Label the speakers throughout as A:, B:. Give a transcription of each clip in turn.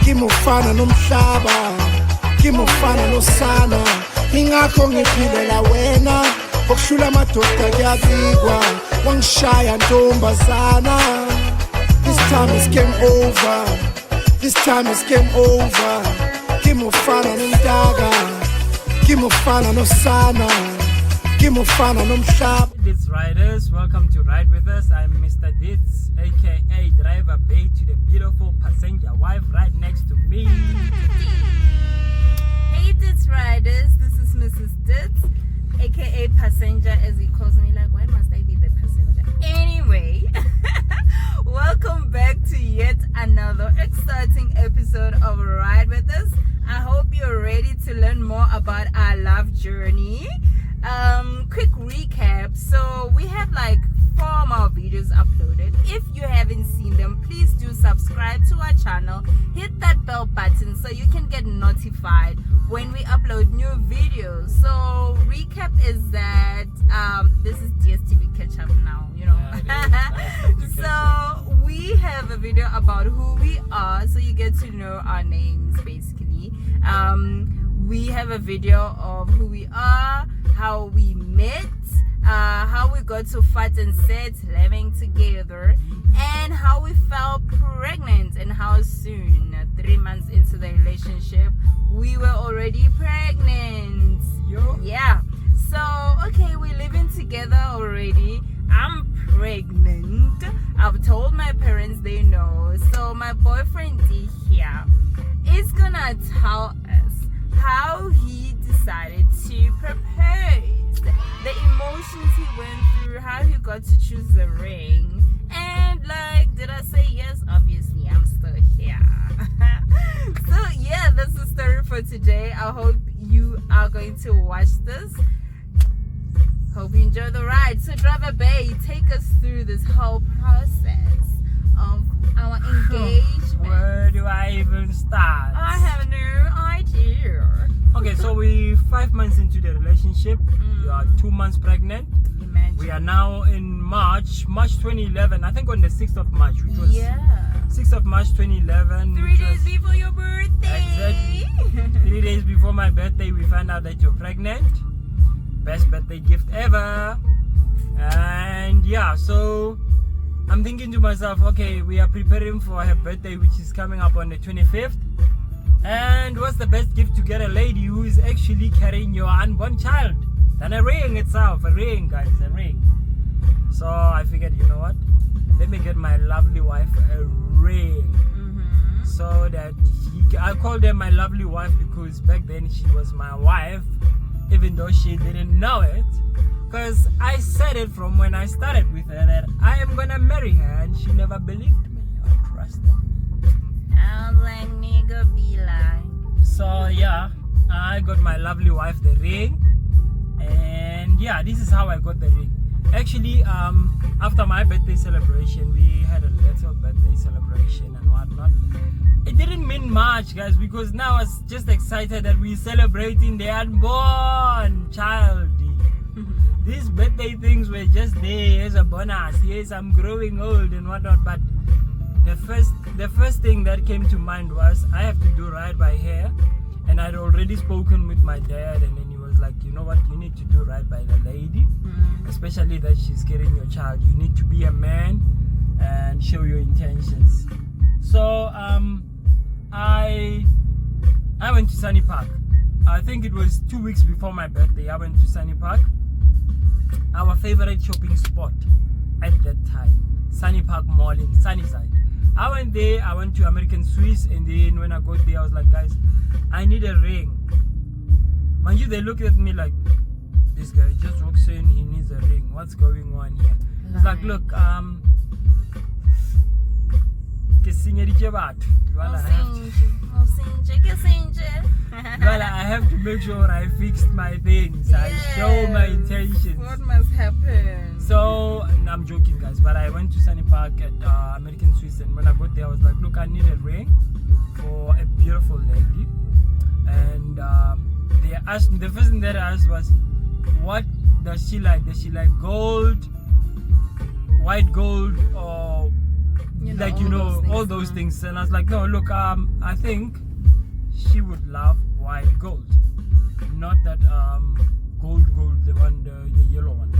A: Kimufana nomhlaba, kimufana nosana. Ingakho ngiphilela wena, okushula amadoda kuyabikwa, wangishaya ntombazana. This time is game over, this time is game over. Kimufana nomdaga, kimufana nosana, kimufana nomhlaba.
B: Dits riders, welcome to Ride With Us. I'm Mr. Dits, aka Driver Bay to the beautiful passenger wife right next to me.
C: Hey Dits riders, this is Mrs. Dits, aka Passenger as he calls me. Like, why must I be the passenger? Anyway, welcome back to yet another exciting episode of Ride With Us. I hope you're ready to learn more about our love journey. Quick recap. So we have like 4 more videos uploaded. If you haven't seen them, please do subscribe to our channel, hit that bell button so you can get notified when we upload new videos. So recap is that this is DSTV catch up now, you know. So we have a video about who we are, so you get to know our names basically. We have a video of who we are, how we met, how we got to fight and set living together, and how we fell pregnant, and how soon 3 months into the relationship we were already pregnant. Yeah, so okay, we're living together already. I'm pregnant. I've told my parents, they know. So my boyfriend D here is gonna tell us how he decided to propose, the emotions he went through, how he got to choose the ring, and like, did I say yes? Obviously, I'm still here. So yeah, that's the story for today. I hope you are going to watch this. Hope you enjoy the ride. So Driver Bay, take us through this whole process of our engagement.
B: Where do I even start?
C: I have no idea.
B: Okay, so we 5 months into the relationship. You are 2 months pregnant.
C: Imagine.
B: We are now in March 2011. I think on the 6th of March, which was 6th of March 2011.
C: 3 days before your birthday.
B: Exactly. 3 days before my birthday, we found out that you're pregnant. Best birthday gift ever. And yeah, so I'm thinking to myself, okay, we are preparing for her birthday, which is coming up on the 25th. And what's the best gift to get a lady who is actually carrying your unborn child than a ring itself? A ring, guys, a ring. So I figured, you know what? Let me get my lovely wife a ring. So that I called her my lovely wife because back then she was my wife, even though she didn't know it. Because I said it from when I started with her that I am gonna marry her, and she never believed me or trusted me.
C: I was like, nigga, be like.
B: So yeah, I got my lovely wife the ring, and yeah, this is how I got the ring. Actually, after my birthday celebration, we had a little birthday celebration and whatnot. It didn't mean much, guys, because now I was just excited that we're celebrating the unborn child. These birthday things were just there as a bonus. Yes, I'm growing old and whatnot, but the first thing that came to mind was I have to do right by her, and I'd already spoken with my dad, and then he was like, you know what, you need to do right by the lady, especially that she's carrying your child. You need to be a man and show your intentions. So I went to Sunny Park. I think it was 2 weeks before my birthday. I went to Sunny Park, our favorite shopping spot at that time, Sunny Park Mall in Sunnyside. I went there, I went to American Swiss, and then when I got there, I was like, guys, I need a ring. Mind you, they looked at me like, this guy just walks in, he needs a ring. What's going on here? It's like, look, I have to make sure I fixed my things. Yes. I show my intentions.
C: What must happen?
B: So, I'm joking, guys, but I went to Sunny Park at American Swiss, and when I got there, I was like, look, I need a ring for a beautiful lady. And they asked me, the first thing that I asked was, what does she like? Does she like gold, white gold, or like all those things. And I was like, no, look, I think she would love white gold, not that gold, the one, the yellow one.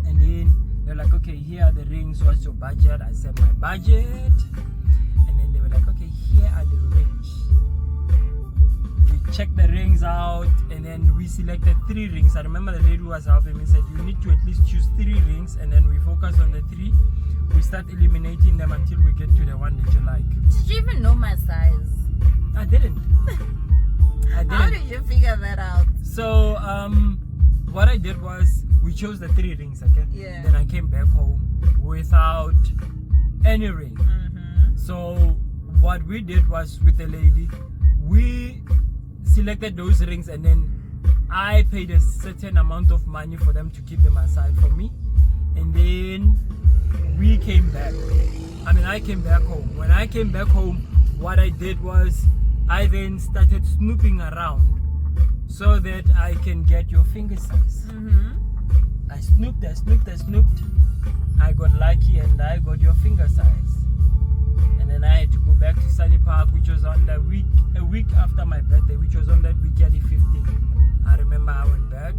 B: And then they're like, okay, here are the rings. What's your budget? I said my budget, and then they were like, okay, here are the rings. We checked the rings out, and then we selected 3 rings. I remember the lady who was helping me said, you need to at least choose 3 rings, and then we focus on the 3. We start eliminating them until we get to the one that you like.
C: Did you even know my size?
B: I didn't.
C: How did you figure that out?
B: So what I did was we chose the 3 rings, okay?
C: Yeah.
B: Then I came back home without any ring. So what we did was with the lady, we selected those rings, and then I paid a certain amount of money for them to keep them aside for me. And then we came back. I came back home. When I came back home, what I did was I then started snooping around so that I can get your finger size. I snooped. I got lucky and I got your finger size. And then I had to go back to Sunny Park, which was on a week after my birthday, which was on that week, the 15th. I remember I went back,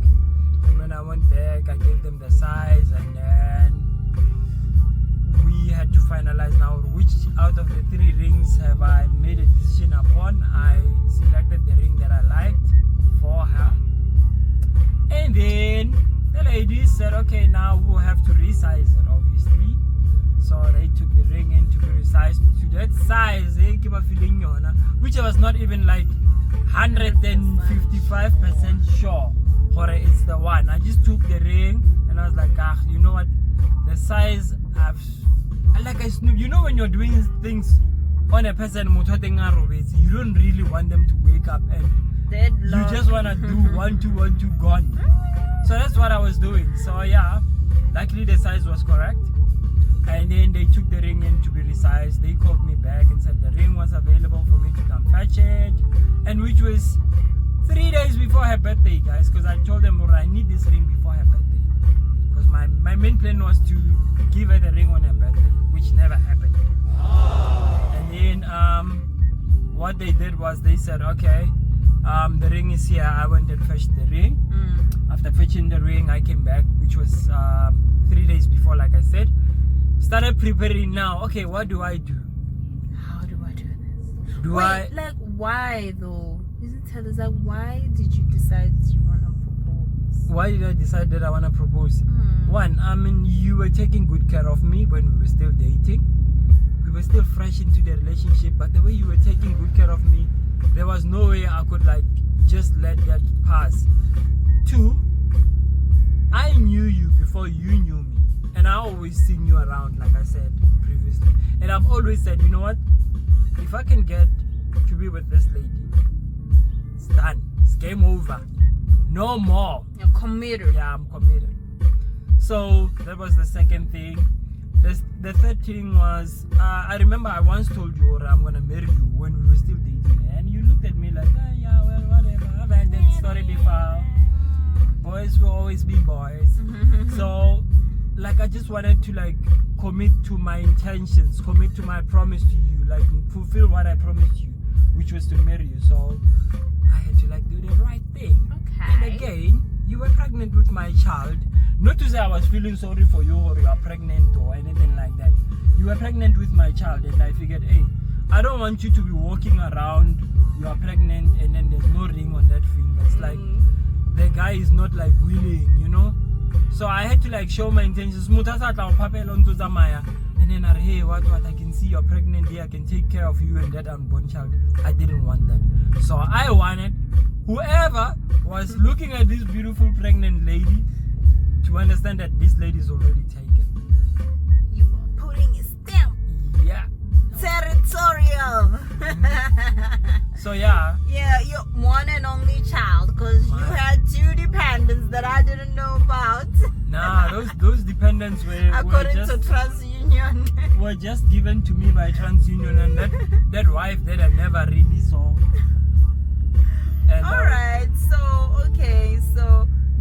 B: and when I went back, I gave them the size, and then we had to finalize now which out of the 3 rings have I made a decision upon. I selected the ring that I liked for her, and then the lady said, okay, now we'll have to resize it, obviously. So they took the ring in to be resized to that size, which I was not even like 155% sure or it's the one. I just took the ring and I was like, you know what, the size I snoop. When you're doing things on a person, you don't really want them to wake up and you just want to do 1, 2, 1, 2, gone. So that's what I was doing. So yeah, luckily the size was correct. And then they took the ring in to be resized. They called me back and said the ring was available for me to come fetch it, and which was 3 days before her birthday, guys, because I told them, I need this ring before her birthday, because my main plan was to give her the ring on her birthday, which never happened. And then what they did was they said, okay, the ring is here. I went and fetched the ring. After fetching the ring, I came back, which was 3 days before, like I said. Started preparing now. Okay, what do I do?
C: How do I do this? Why though? Isn't tell us why did you decide you want to propose?
B: Why did I decide that I want to propose? One, you were taking good care of me when we were still dating. We were still fresh into the relationship, but the way you were taking good care of me, there was no way I could just let that pass. 2, I knew you before you knew me. And I always seen you around, like I said previously. And I've always said, you know what? If I can get to be with this lady, it's done. It's game over. No more.
C: You're committed.
B: Yeah, I'm committed. So that was the second thing. The third thing was, I remember I once told you, I'm going to marry you when we were still dating. And you looked at me like, yeah, well, whatever. I've had that story before. Boys will always be boys. So I just wanted to commit to my intentions, commit to my promise to you, fulfill what I promised you, which was to marry you. So I had to do the right thing.
C: Okay.
B: And again, you were pregnant with my child. Not to say I was feeling sorry for you or you are pregnant or anything like that. You were pregnant with my child, and I figured, hey, I don't want you to be walking around, you are pregnant, and then there's no ring on that finger. It's the guy is not willing, So I had to show my intentions. And then hey, what I can see you're pregnant here, I can take care of you and that unborn child. I didn't want that. So I wanted whoever was looking at this beautiful pregnant lady to understand that this lady is already taken.
C: You are putting a stamp.
B: Yeah.
C: Territorial.
B: So yeah.
C: Yeah, your one and only child, because you had 2 dependents that I didn't know about.
B: Nah, those dependents were
C: according to TransUnion.
B: were just given to me by TransUnion, and that wife that I never really saw. And,
C: Alright, so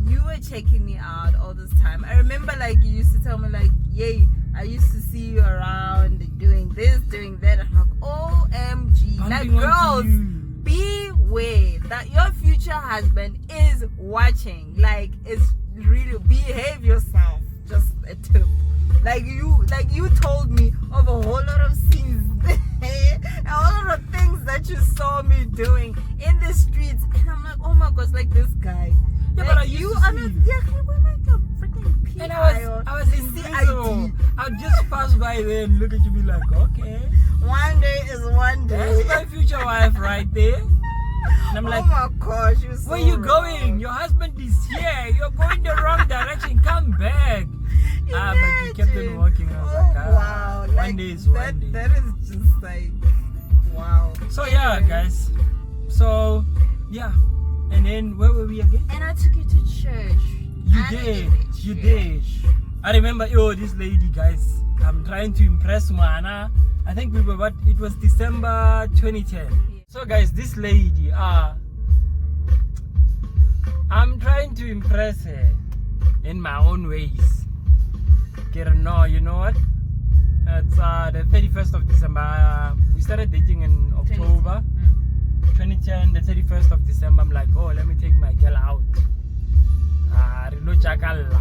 C: you were checking me out all this time. I remember you used to tell me yay, I used to see you around doing this, doing that. I'm like, OMG. Like,
B: Bumping
C: girls,
B: onto you.
C: beware that your future husband is watching. Like, it's really, behave yourself. Just a tip. Like you told me of a whole lot of scenes, a whole lot of things that you saw me doing in the streets, and I'm like, oh my gosh, like this guy.
B: Yeah,
C: like,
B: but I used
C: you
B: to
C: are
B: see
C: not.
B: you.
C: Yeah, you were like a freaking PI.
B: And I was invisible. I'd just pass by there and look at you, be like, okay,
C: One day is one day.
B: that's my future wife right there. And I'm like,
C: oh my gosh, you're so
B: where you
C: wrong.
B: going? Your husband is here. You're going the wrong direction. Come back. But you kept on
C: Imagine.
B: walking. I was
C: Oh,
B: like,
C: wow.
B: one
C: Like,
B: day is
C: that,
B: one day.
C: That is just like, wow.
B: So yeah,
C: Anyway.
B: guys. So yeah, and then where were we again?
C: And I took you to church.
B: You
C: I
B: did.
C: took to
B: You
C: church.
B: did. I remember. Oh, this lady, guys. I'm trying to impress Mana. I think we were it was December 2010.
C: Yeah.
B: So guys, this lady, I'm trying to impress her in my own ways. No, you know what? It's the 31st of December. We started dating in October 2010. The 31st of December, I'm like, oh, let me take my girl out. Rilo Chakala.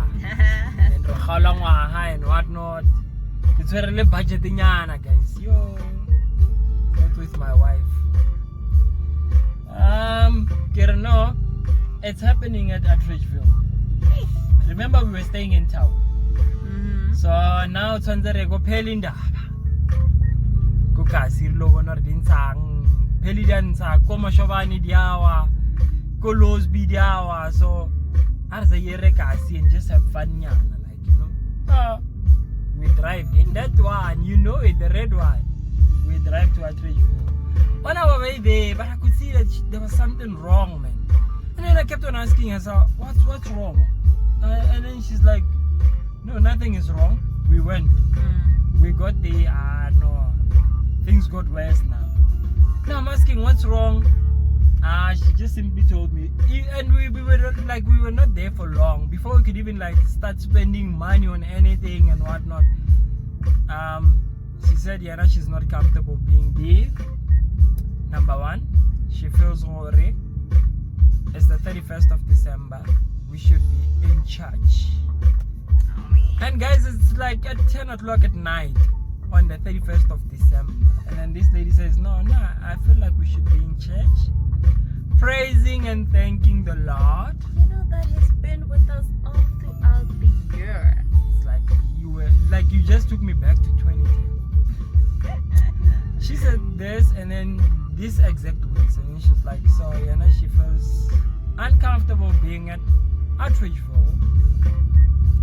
B: And Rohalangwaha and whatnot. It's very budget nyana, guys. Yo, not with my wife. No, it's happening at Ridgeville. Remember, we were staying in town. So now it's on the rego pelinda. Kukasi logo din sang pelidan sa koma shovani diawa, kolos bidiawa. So as a year kasi and just have fun nyana, like, you know. We drive in that one, you know it, the red one. We drive to Ridgeville. On our way there, but I could see that there was something wrong, man. And then I kept on asking her, so what's wrong? And then she's like, no, nothing is wrong. We went. We got there. No, things got worse now. Now I'm asking, what's wrong? She just simply told me, and we were not there for long before we could even like start spending money on anything and whatnot. She said, yeah, now she's not comfortable being there. Number one, she feels worried. It's the 31st of December. We should be in church. And guys, it's like at 10 o'clock at night on the 31st of December. And then this lady says, no, I feel like we should be in church, praising and thanking the Lord.
C: You know that he's been with us all throughout the year.
B: It's like you just took me back to 2010. She said this and then this exact words, and then she's like, so you know, she feels uncomfortable being at Ridgeville,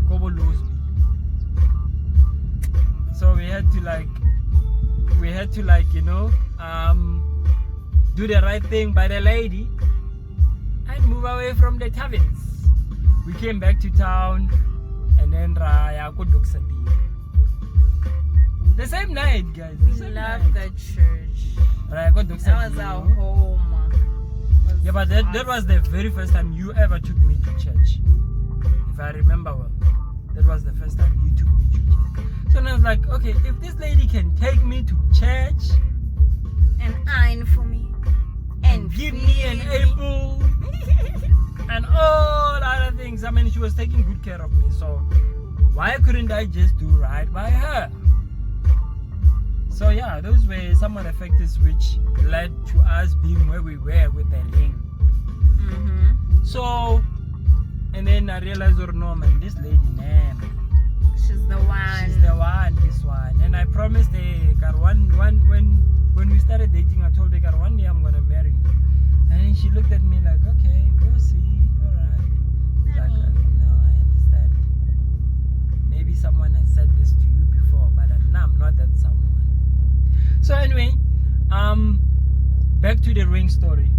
B: Kobo Losby. So we had to like, you know, do the right thing by the lady and move away from the taverns. We came back to town and then Raya Kodoksadi. The same night, guys.
C: We love that church.
B: Raya Kodoksadi.
C: That was our home.
B: Yeah, but that was the very first time you ever took me to church. If I remember well, that was the first time you took me to church. So then I was like, okay, if this lady can take me to church
C: and iron for me and
B: give me an apple and all other things, I mean, she was taking good care of me. So why couldn't I just do right by her? So yeah, those were some of the factors which led to us being where we were with the ring. So, and then I realized, oh no, man, this lady, man,
C: she's the one.
B: she's the one, this one. And I promised her, God, when we started dating, I told her, God, one day I'm gonna marry you. And then she looked at me like, okay, go see, alright. Like, no, I understand. Maybe someone has said this to you before, but now I'm not that someone. So anyway, back to the ring story.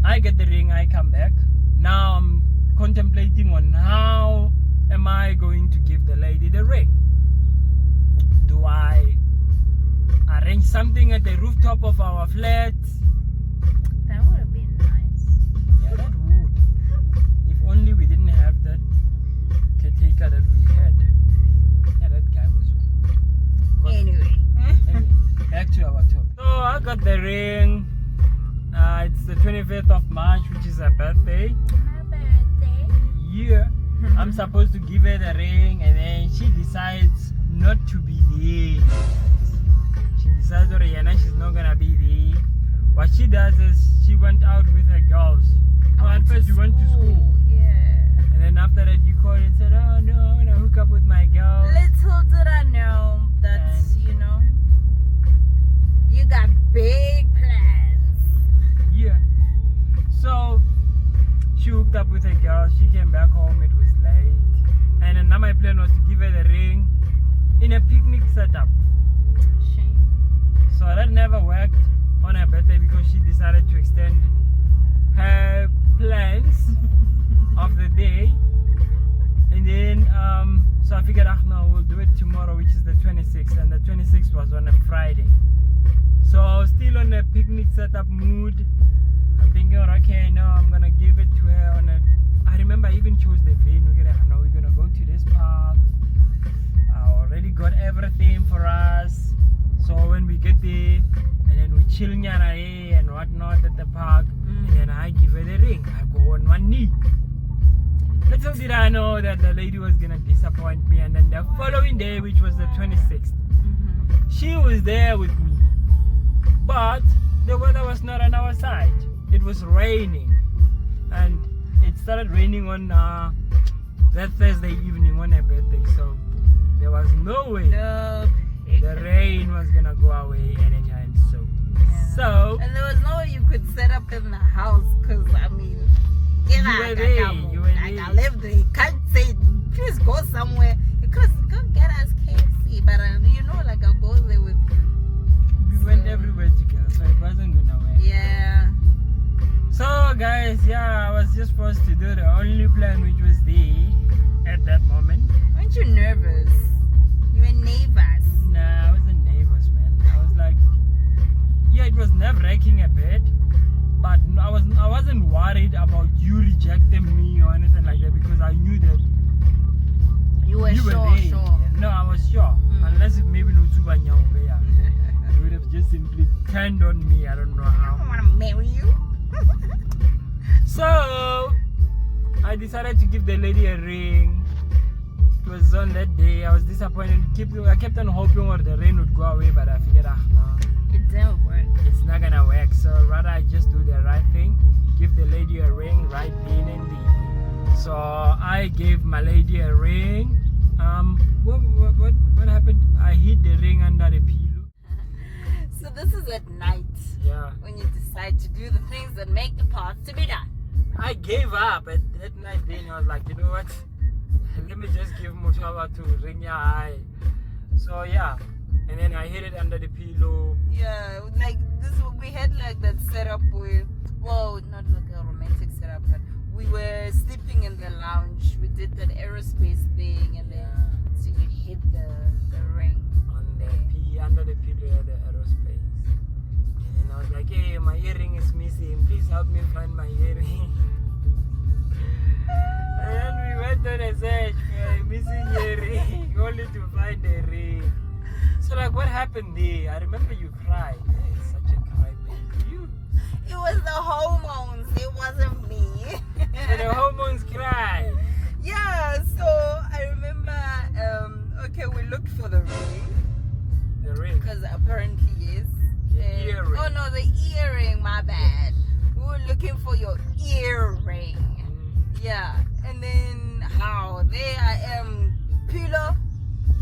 B: I get the ring, I come back. Now I'm contemplating on how am I going to give the lady the ring. Do I arrange something at the rooftop of our flat?
C: That would have been nice.
B: Yeah, that would. If only we didn't have that caretaker that we had. Yeah, that guy was It's the 25th of March, which is her birthday.
C: My birthday.
B: Yeah. I'm supposed to give her the ring, and then she decides not to be there. She decides that she's not gonna be there. What she does is she went out with her girls. At first you went to school.
C: Yeah.
B: And then after that you called and said, oh no, I'm gonna hook up with my girls.
C: Little did I know that, you know, you got big plans.
B: Yeah. So she hooked up with her girls. She came back home. It was late. And then now my plan was to give her the ring in a picnic setup.
C: Shame.
B: So that never worked on her birthday because she decided to extend her plans of the day. And then so I figured, no, we'll do it tomorrow, which is the 26th, and the 26th was on a Friday. So still on a picnic setup mood. I'm thinking, okay, no, I'm gonna give it to her on a. I remember I even chose the venue. We're gonna go to this park. I already got everything for us. So when we get there, and then we chill and whatnot at the park, and then I give her the ring. I go on one knee. Little did I know that the lady was gonna disappoint me. And then the following day, which was the 26th, she was there with me, but the weather was not on our side. It was raining, and it started raining on that Thursday evening on her birthday. So there was no way the rain was gonna go away anytime soon.
C: Yeah.
B: So
C: and there was no way you could set up in the house, because I mean,
B: you were there.
C: I live there. You can't say please go somewhere, because go get us KFC, but you know, like I'll go there with you.
B: We went everywhere together, so it wasn't gonna work.
C: Yeah.
B: So guys, yeah, I was just supposed to do the only plan which was there at that moment.
C: Weren't you nervous? You were nervous.
B: Nah, I wasn't nervous, man. I was like, yeah, it was nerve-wracking a bit, but I wasn't worried about you rejecting me or anything like that, because I knew that
C: You were
B: you
C: sure,
B: were there.
C: sure.
B: No, I was sure. Unless if maybe no Tubanya you would have just simply turned on me. I don't know
C: I
B: how.
C: don't want to marry you.
B: So I decided to give the lady a ring. It was on that day. I was disappointed. I kept on hoping or the rain would go away, but I figured, no,
C: It didn't work.
B: it's not gonna work. So rather I just do the right thing, give the lady a ring right then and there. So I gave my lady a ring. What happened? I hid the ring under the pillow.
C: So this is at night.
B: Yeah.
C: When you decide to do the things that make the path to be done.
B: I gave up at that night. Then I was like, you know what? Let me just give Mutawa to ring your eye. So yeah, and then I hid it under the pillow.
C: Yeah, like this. We had like that setup where, well, not like a romantic setup, but we were sleeping in the lounge. We did that aerospace thing, and then so you hid the ring
B: On the under the pillow at the aerospace. And then I was like, hey, my earring is missing. Please help me find my earring. And then we went on a search for a missing earring, only to find a ring. So like, what happened there? I remember you cried. Hey, such a crybaby. You.
C: It was the hormones. It wasn't me.
B: So the hormones cried.
C: Yeah. So I remember. Okay, we looked for the ring.
B: The ring.
C: Because apparently yes.
B: The earring.
C: Oh no, the earring. My bad. We were looking for your earring. Yeah, and then how there I am, pillow.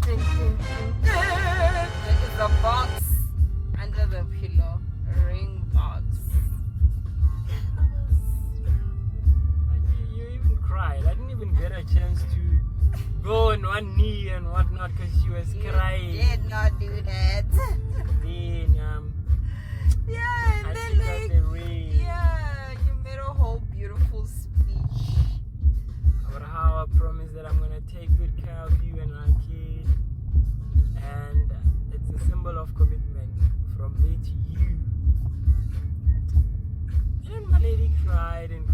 C: There is a box under the pillow, a ring box.
B: You even cried. I didn't even get a chance to go on one knee and whatnot because she was crying.
C: Did not do that.
B: Then
C: Yeah, and
B: I
C: then
B: took out
C: like
B: the ring.
C: yeah, you made a whole beautiful speech.
B: About how I promised that I'm gonna take good care of you and our kid, and it's a symbol of commitment from me to you. And my lady cried, and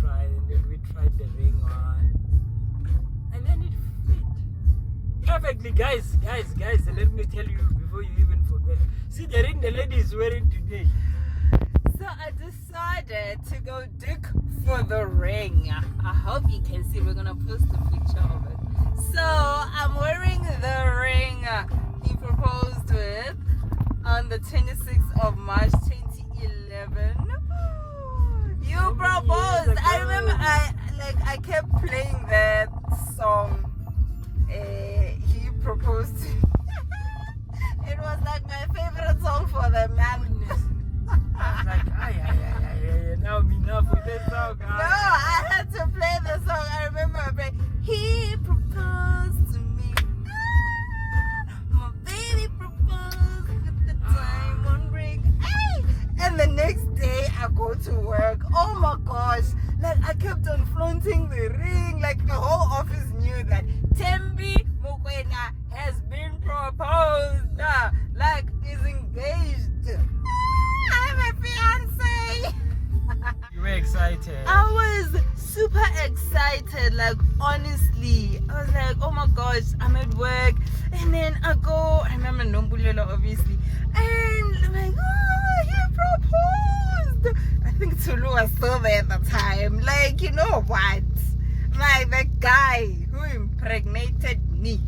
B: then we tried the ring on, and then it fit perfectly, guys. Let me tell you before you even forget. See the ring the lady is wearing today.
C: So I decided decided to go dig for the ring. I hope you can see. We're gonna post a picture of it. So I'm wearing the ring he proposed with on the 26th of March 2011. You proposed. I remember I kept playing that song. He proposed. It was like my favorite song for the man.
B: I was like, now I'm enough with this song.
C: No, I had to play the song. I remember I played. He proposed to me. My baby proposed with the diamond ring. Hey! And the next day I go to work. Oh my gosh. Like I kept on flaunting the ring. Like the whole office knew that Tembi Mukwena has been proposed. Like is engaged. I'm a fiance.
B: You were excited.
C: I was super excited, like honestly. I was like, oh my gosh, I'm at work. And then I remember Nombulelo obviously. And I'm like, oh, he proposed. I think Tulu was still there at the time. Like, you know what? Like the guy who impregnated me,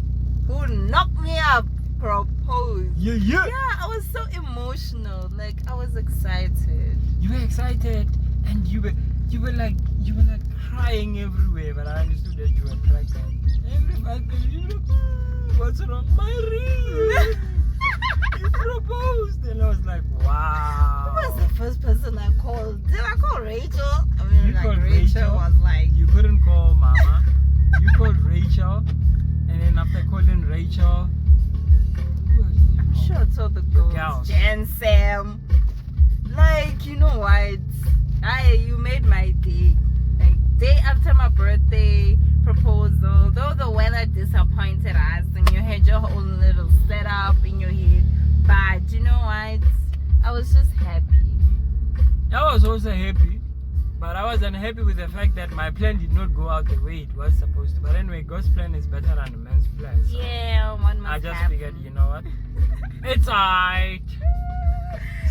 C: who knocked me up, proposed.
B: Yeah.
C: Yeah, I was so emotional. Like I was excited.
B: You were excited, and you were like crying everywhere. But I understood that you were pregnant. Everybody, what's wrong? My ring. You proposed, and I was like, wow.
C: Who was the first person I called? Did I call Rachel? I mean,
B: You
C: like
B: called
C: Rachel was like,
B: you couldn't call Mama. You called Rachel, and then after calling Rachel,
C: I'm sure I told the girls, Jen, Sam. Like, you know what? You made my day. Like, day after my birthday proposal, though the weather disappointed us and you had your own little setup in your head, but you know what? I was just happy.
B: I was also happy, but I was unhappy with the fact that my plan did not go out the way it was supposed to. But anyway, God's plan is better than a man's plan. So
C: Yeah, one must
B: I just
C: happen.
B: figured, you know what? It's alright.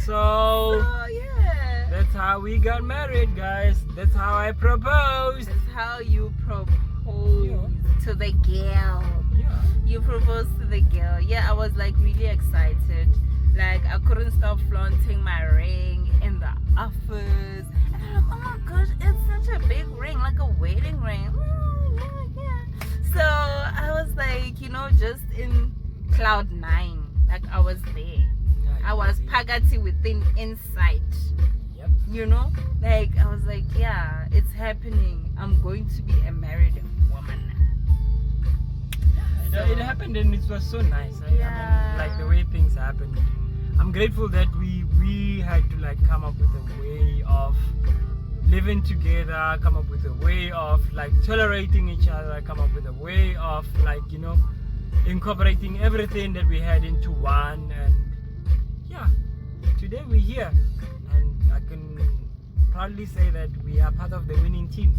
B: So
C: yeah.
B: that's how we got married, guys. That's how I proposed.
C: That's how you propose to the girl.
B: Yeah.
C: You proposed to the girl. Yeah, I was like really excited. Like I couldn't stop flaunting my ring in the office. And I'm like, oh my gosh, it's such a big ring, like a wedding ring. Oh, yeah. So I was like, just in cloud 9. Like I was there. I was pagati within inside.
B: Yep.
C: Like I was like, yeah, it's happening. I'm going to be a married woman.
B: It happened and it was so nice. I mean, like the way things happened. I'm grateful that we had to like come up with a way of living together, come up with a way of like tolerating each other, come up with a way of like, incorporating everything that we had into one. And yeah, today we're here and I can proudly say that we are part of the winning team.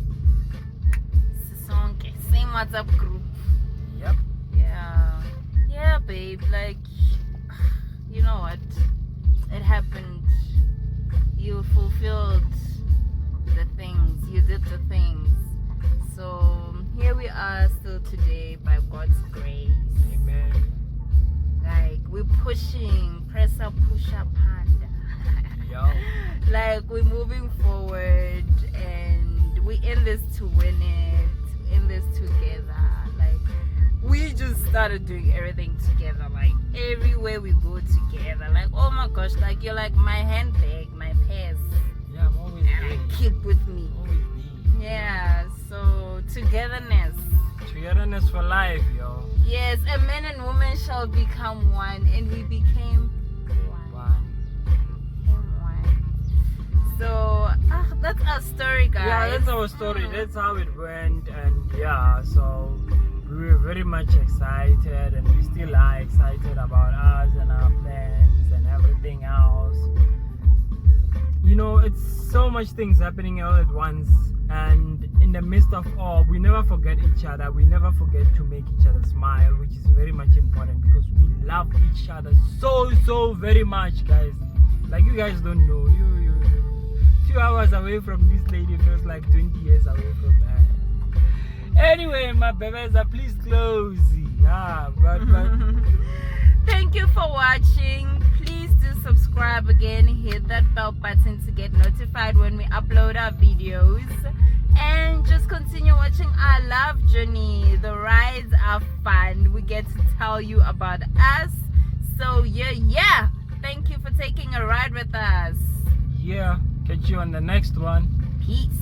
C: Same WhatsApp group.
B: Yep.
C: Yeah, babe, like, you know what, it happened. You fulfilled the things, you did the things. So here we are still today by God's grace.
B: Amen.
C: Like we're pushing, pressure, pusher, panda.
B: Yo.
C: Like we're moving forward and we in this to win it, in this together. Like we just started doing everything together, like everywhere we go together. Like oh my gosh, like you're like my handbag, my purse.
B: Yeah, I'm always
C: And
B: there.
C: I keep with me.
B: Always be.
C: Yeah, so togetherness.
B: Togetherness for life, yo.
C: Yes, a man and woman shall become one, and we became one. So that's our story, guys.
B: Yeah, that's our story. That's how it went, and yeah, so we were very much excited, and we still are excited about us and our plans and everything else. It's so much things happening all at once, and in the midst of all, we never forget each other. We never forget to make each other smile, which is very much important because we love each other so very much, guys. Like you guys don't know. 2 hours hours away from this lady feels like 20 years away from her. Anyway, my babies, please close. But
C: thank you for watching. Please do subscribe again, hit that bell button to get notified when we upload our videos, and just continue watching our love journey. The rides are fun. We get to tell you about us. So yeah, thank you for taking a ride with us.
B: yeah, catch you on the next one.
C: Peace.